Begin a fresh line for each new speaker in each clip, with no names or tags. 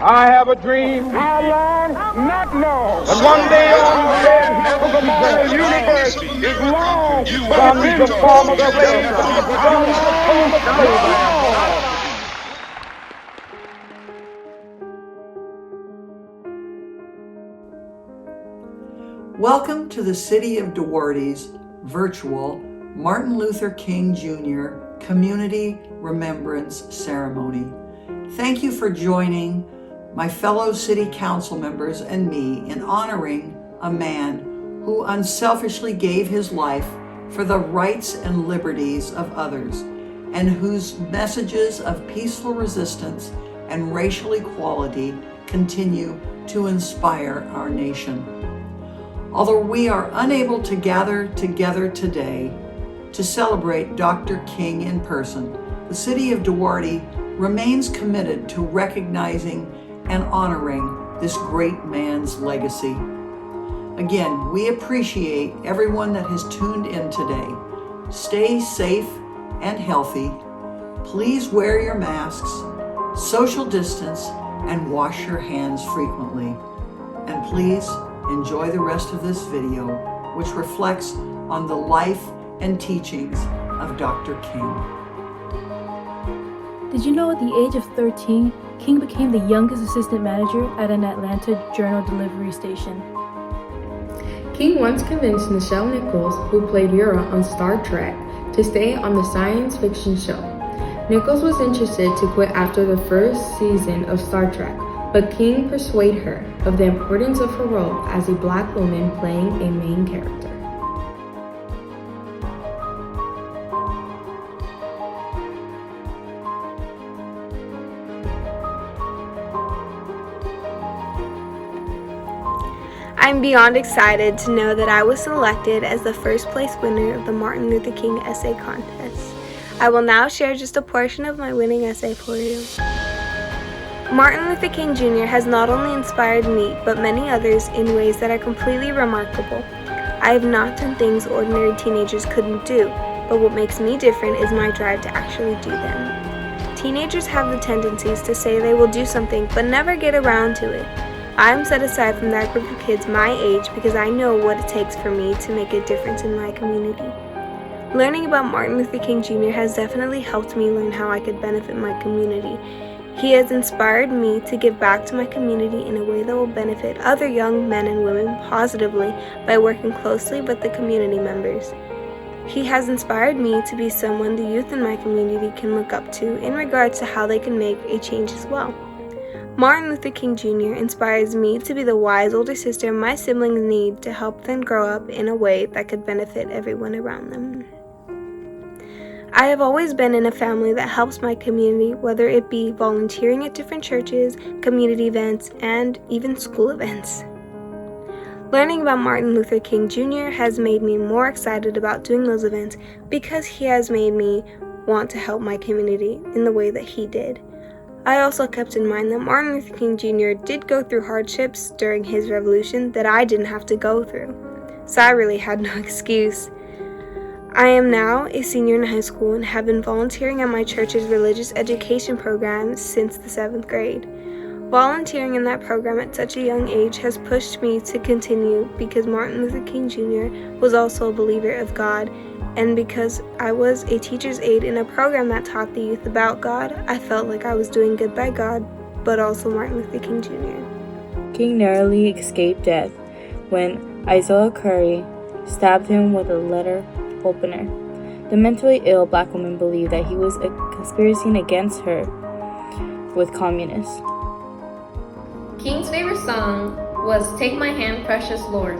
I have a dream. How long? Not long. But one day on the red hills of the universe is long from the former slavery, from the former slavery.
Welcome to the City of Duarte's virtual Martin Luther King Jr. Community Remembrance Ceremony. Thank you for joining my fellow City Council members and me in honoring a man who unselfishly gave his life for the rights and liberties of others, and whose messages of peaceful resistance and racial equality continue to inspire our nation. Although we are unable to gather together today to celebrate Dr. King in person, the City of Duarte remains committed to recognizing and honoring this great man's legacy. Again, we appreciate everyone that has tuned in today. Stay safe and healthy. Please wear your masks, social distance, and wash your hands frequently. And please enjoy the rest of this video, which reflects on the life and teachings of Dr. King.
Did you know at the age of 13, King became the youngest assistant manager at an Atlanta journal delivery station?
King once convinced Nichelle Nichols, who played Yura on Star Trek, to stay on the science fiction show. Nichols was interested to quit after the first season of Star Trek, but King persuaded her of the importance of her role as a Black woman playing a main character.
I'm beyond excited to know that I was selected as the first place winner of the Martin Luther King Essay Contest. I will now share just a portion of my winning essay for you. Martin Luther King Jr. has not only inspired me, but many others in ways that are completely remarkable. I have not done things ordinary teenagers couldn't do, but what makes me different is my drive to actually do them. Teenagers have the tendencies to say they will do something, but never get around to it. I'm set aside from that group of kids my age because I know what it takes for me to make a difference in my community. Learning about Martin Luther King Jr. has definitely helped me learn how I could benefit my community. He has inspired me to give back to my community in a way that will benefit other young men and women positively by working closely with the community members. He has inspired me to be someone the youth in my community can look up to in regards to how they can make a change as well. Martin Luther King Jr. inspires me to be the wise older sister my siblings need to help them grow up in a way that could benefit everyone around them. I have always been in a family that helps my community, whether it be volunteering at different churches, community events, and even school events. Learning about Martin Luther King Jr. has made me more excited about doing those events because he has made me want to help my community in the way that he did. I also kept in mind that Martin Luther King Jr. did go through hardships during his revolution that I didn't have to go through, so I really had no excuse. I am now a senior in high school and have been volunteering at my church's religious education program since the 7th grade. Volunteering in that program at such a young age has pushed me to continue because Martin Luther King Jr. was also a believer of God, and because I was a teacher's aide in a program that taught the youth about God, I felt like I was doing good by God, but also Martin Luther King Jr.
King narrowly escaped death when Isaiah Curry stabbed him with a letter opener. The mentally ill Black woman believed that he was conspiring against her with communists.
King's favorite song was Take My Hand, Precious Lord.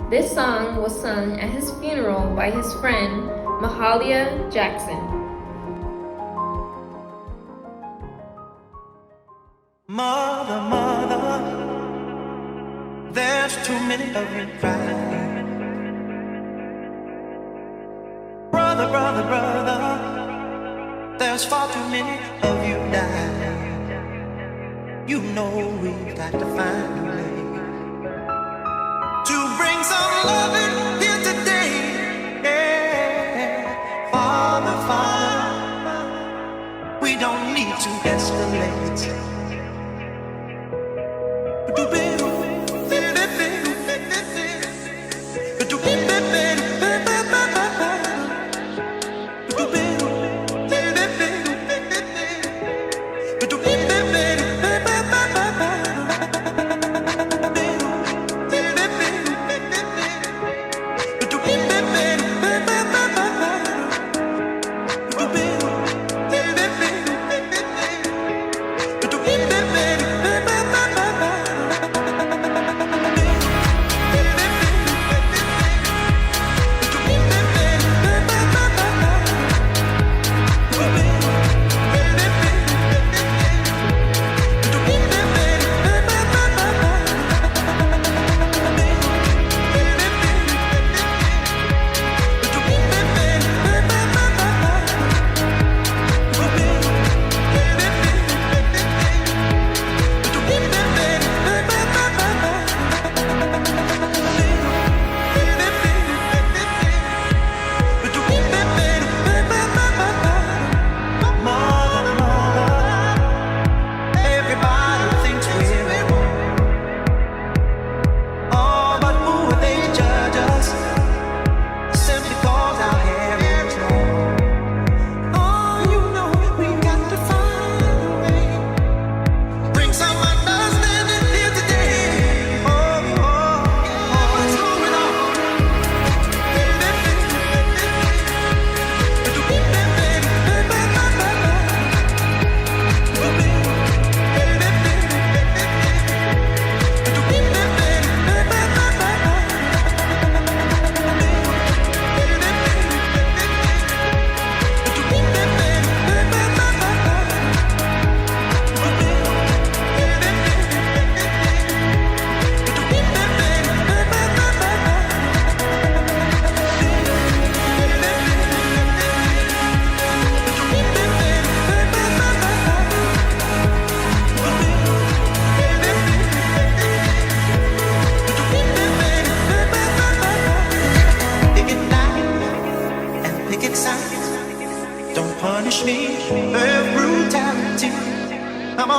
This song was sung at his funeral by his friend Mahalia Jackson.
Mother, mother, there's too many of you crying. Brother, brother, brother, there's far too many of you dying. You know we've got to find a way to bring some loving here today. Yeah. Father, Father, we don't need to escalate.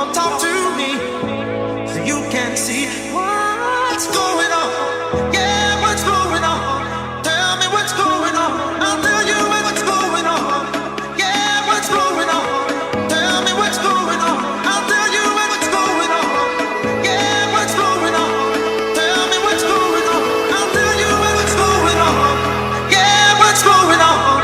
on, talk to me so you can see what's going on. Yeah, what's going on? Tell me what's going on. I'll tell you what's going on. Yeah, what's going on? Tell me what's going on. I'll tell you what's going on. Yeah, what's going on? Tell me what's going on. I'll tell you what's going on. Yeah, what's going on?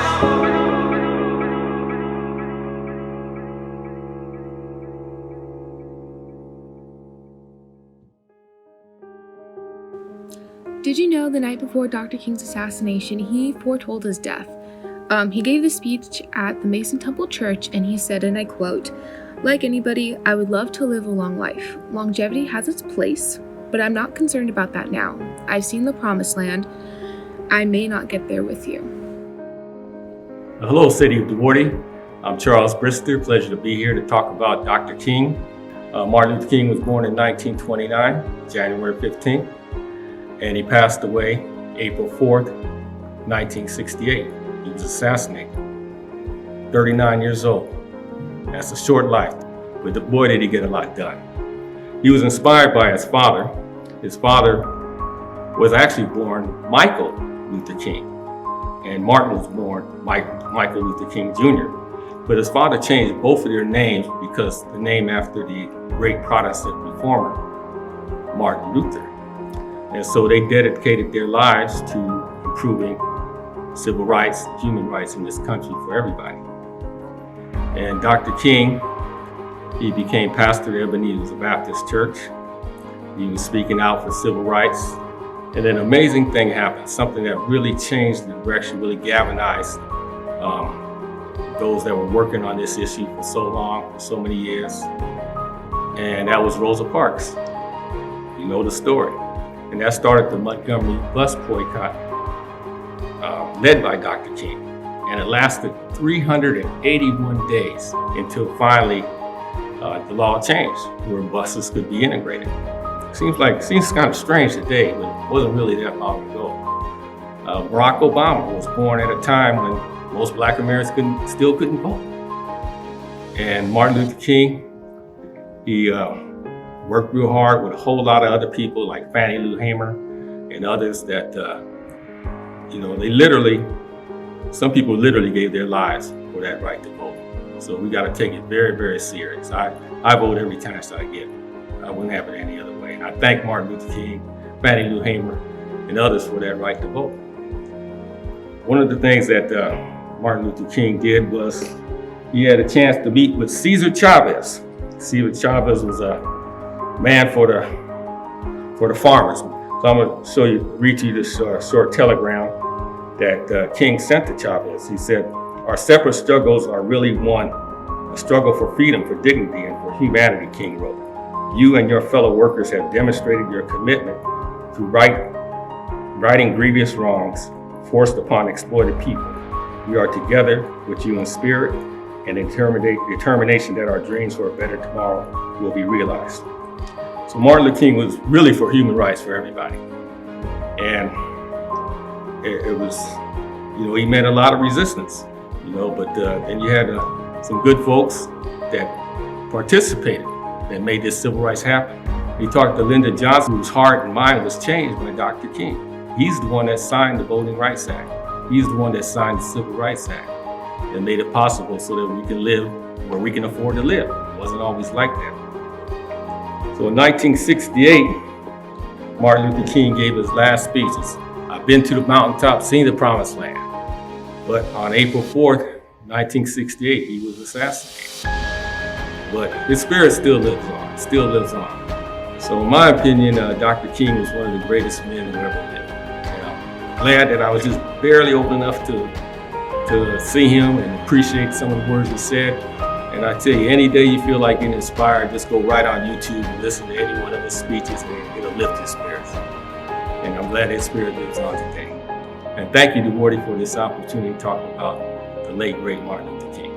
Did you know the night before Dr. King's assassination, he foretold his death? He gave this speech at the Mason Temple Church, and he said, and I quote, "Like anybody, I would love to live a long life. Longevity has its place, but I'm not concerned about that now. I've seen the promised land. I may not get there with you."
Hello, City of Duarte. I'm Charles Brister. Pleasure to be here to talk about Dr. King. Martin Luther King was born in 1929, January 15th. And he passed away April 4th, 1968. He was assassinated, 39 years old. That's a short life, but boy did he get a lot done. He was inspired by his father. His father was actually born Michael Luther King, and Martin was born Michael Luther King Jr. But his father changed both of their names because the name after the great Protestant reformer, Martin Luther. And so they dedicated their lives to improving civil rights, human rights in this country for everybody. And Dr. King, he became pastor at Ebenezer Baptist Church. He was speaking out for civil rights. And then an amazing thing happened, something that really changed the direction, really galvanized those that were working on this issue for so long, for so many years. And that was Rosa Parks. You know the story. And that started the Montgomery bus boycott led by Dr. King. And it lasted 381 days until finally the law changed where buses could be integrated. Seems kind of strange today, but it wasn't really that long ago. Barack Obama was born at a time when most Black Americans still couldn't vote. And Martin Luther King, he worked real hard with a whole lot of other people like Fannie Lou Hamer and others that, some people literally gave their lives for that right to vote. So we got to take it very, very serious. I vote every chance I get. I wouldn't have it any other way. And I thank Martin Luther King, Fannie Lou Hamer, and others for that right to vote. One of the things that Martin Luther King did was he had a chance to meet with Cesar Chavez. Cesar Chavez was a man for the farmers. So I'm going to read to you this short telegram that King sent to Chavez. He said, "Our separate struggles are really one, a struggle for freedom, for dignity, and for humanity," King wrote. "You and your fellow workers have demonstrated your commitment to righting grievous wrongs forced upon exploited people. We are together with you in spirit and determination that our dreams for a better tomorrow will be realized." So Martin Luther King was really for human rights for everybody. And it was, he met a lot of resistance, but then you had some good folks that participated, that made this civil rights happen. He talked to Lyndon Johnson, whose heart and mind was changed by Dr. King. He's the one that signed the Voting Rights Act. He's the one that signed the Civil Rights Act and made it possible so that we can live where we can afford to live. It wasn't always like that. So in 1968, Martin Luther King gave his last speeches. "I've been to the mountaintop, seen the promised land." But on April 4th, 1968, he was assassinated. But his spirit still lives on, So in my opinion, Dr. King was one of the greatest men who ever lived. And I'm glad that I was just barely old enough to see him and appreciate some of the words he said. And I tell you, any day you feel like getting inspired, just go right on YouTube and listen to any one of his speeches, and it'll lift your spirits. And I'm glad his spirit lives on today. And thank you, Duarte, for this opportunity to talk about the late, great Martin Luther King.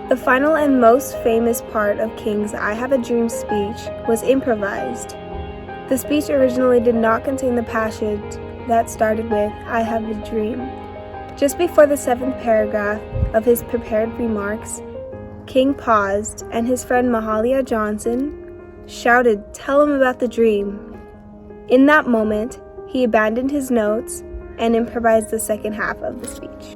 The final and most famous part of King's I Have a Dream speech was improvised. The speech originally did not contain the passage that started with, "I have a dream." Just before the 7th paragraph of his prepared remarks, King paused, and his friend Mahalia Johnson shouted, "Tell him about the dream." In that moment, he abandoned his notes and improvised the second half of the speech.